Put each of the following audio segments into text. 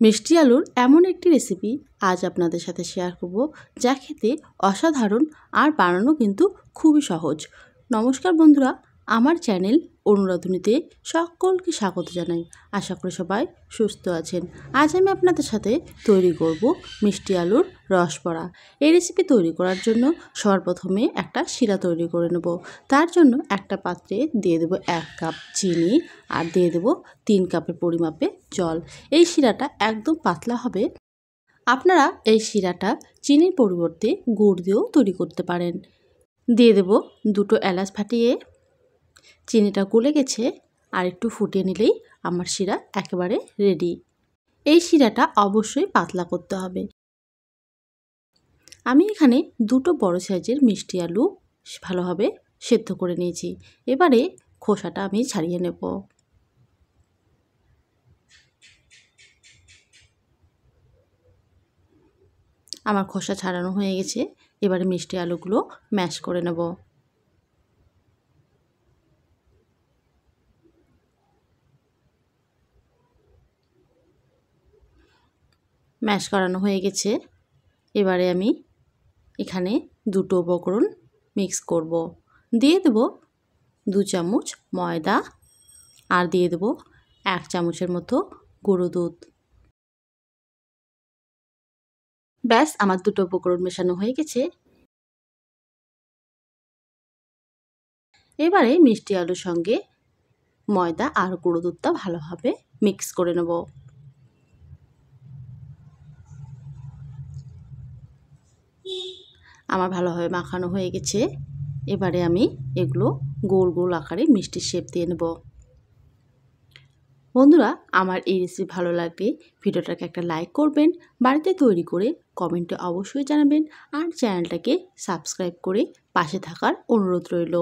মিষ্টি আলুর এমন একটি রেসিপি আজ আপনাদের সাথে শেয়ার করব, যা খেতে অসাধারণ আর বানানো কিন্তু খুবই সহজ। নমস্কার বন্ধুরা, আমার চ্যানেল অনুরাধুনীতে সকলকে স্বাগত জানাই। আশা করি সবাই সুস্থ আছেন। আজ আমি আপনাদের সাথে তৈরি করব মিষ্টি আলুর রসবড়া। এই রেসিপি তৈরি করার জন্য সর্বপ্রথমে একটা শিরা তৈরি করে নেব। তার জন্য একটা পাত্রে দিয়ে দেব 1 কাপ চিনি আর দিয়ে দেব 3 কাপের পরিমাপে জল। এই শিরাটা একদম পাতলা হবে। আপনারা এই শিরাটা চিনির পরিবর্তে গুড় দিয়েও তৈরি করতে পারেন। দিয়ে দেব 2টো এলাচ ফাটিয়ে। চিনিটা গলে গেছে, আর একটু ফুটিয়ে নিলেই আমার শিরা একেবারে রেডি। এই শিরাটা অবশ্যই পাতলা করতে হবে। আমি এখানে 2টো বড় সাইজের মিষ্টি আলু ভালোভাবে সেদ্ধ করে নিয়েছি। এবারে খোসাটা আমি ছাড়িয়ে নেব। আমার খোসা ছাড়ানো হয়ে গেছে। এবারে মিষ্টি আলুগুলো ম্যাশ করে নেব। ম্যাশ করানো হয়ে গেছে। এবারে আমি এখানে 2টো উপকরণ মিক্স করব। দিয়ে দেব 2 চামচ ময়দা আর দিয়ে দেব 1 চামচের মতো গুঁড়ো দুধ। ব্যাস, আমার 2টো উপকরণ মেশানো হয়ে গেছে। এবারে মিষ্টি আলুর সঙ্গে ময়দা আর গুঁড়ো দুধটা ভালোভাবে মিক্স করে নেব। আমার ভালোভাবে মাখানো হয়ে গেছে। এবারে আমি এগুলো গোল গোল আকারে মিষ্টির শেপ দিয়ে নেব। বন্ধুরা, আমার এই রেসিপি ভালো লাগলে ভিডিওটাকে একটা লাইক করবেন, বাড়িতে তৈরি করে কমেন্টে অবশ্যই জানাবেন, আর চ্যানেলটাকে সাবস্ক্রাইব করে পাশে থাকার অনুরোধ রইল।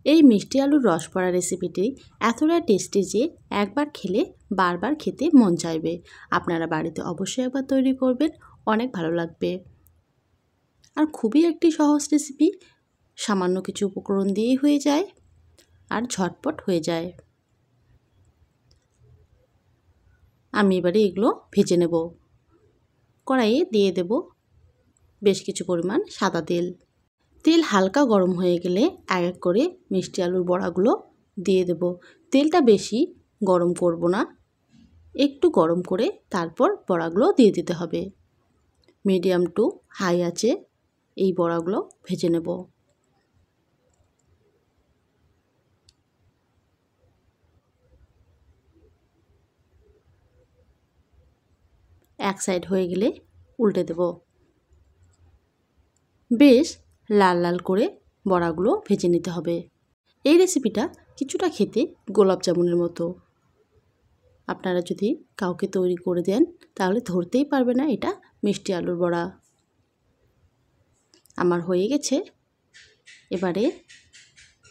এই মিষ্টি আলুর রসবড়া রেসিপিটি এতটা টেস্টি যে একবার খেলে বারবার খেতে মন চাইবে। আপনারা বাড়িতে অবশ্যই একবার তৈরি করবেন, অনেক ভালো লাগবে। আর খুবই একটি সহজ রেসিপি, সামান্য কিছু উপকরণ দিয়েই হয়ে যায় আর ঝটপট হয়ে যায়। আমি এবারে এগুলো ভেজে নেব। কড়াইয়ে দিয়ে দেব বেশ কিছু পরিমাণ সাদা তেল। তেল হালকা গরম হয়ে গেলে এক এক করে মিষ্টি আলুর বড়াগুলো দিয়ে দেব। তেলটা বেশি গরম করব না, একটু গরম করে তারপর বড়াগুলো দিয়ে দিতে হবে। মিডিয়াম টু হাই আঁচে এই বড়াগুলো ভেজে নেব। এক সাইড হয়ে গেলে উল্টে দেব। বেশ লাল লাল করে বড়াগুলো ভেজে নিতে হবে। এই রেসিপিটা কিছুটা খেতে গোলাপ জামুনের মতো। আপনারা যদি কাউকে তৈরি করে দেন তাহলে ধরতেই পারবে না এটা মিষ্টি আলুর বড়া। আমার হয়ে গেছে। এবারে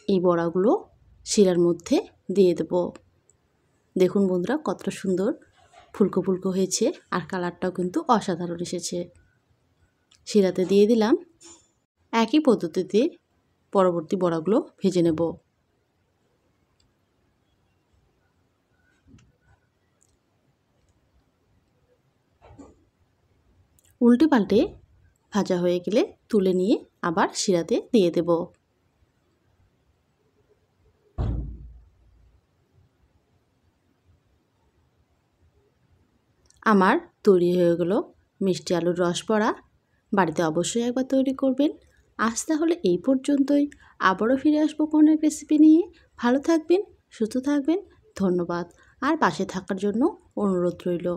এই বড়াগুলো শিরার মধ্যে দিয়ে দেব। দেখুন বন্ধুরা, কতটা সুন্দর ফুলকো ফুলকো হয়েছে, আর কালারটাও কিন্তু অসাধারণ এসেছে। শিরাতে দিয়ে দিলাম। একই পদ্ধতিতে পরবর্তী বড়াগুলো ভেজে নেব। উল্টে পাল্টে ভাজা হয়ে গেলে তুলে নিয়ে আবার শিরাতে দিয়ে দেব। আমার তৈরি হয়ে গেল মিষ্টি আলুর রসবড়া। বাড়িতে অবশ্যই একবার তৈরি করবেন। আজ তাহলে এই পর্যন্তই। আবারও ফিরে আসবো কোনো এক রেসিপি নিয়ে। ভালো থাকবেন, সুস্থ থাকবেন। ধন্যবাদ, আর পাশে থাকার জন্য অনুরোধ রইল।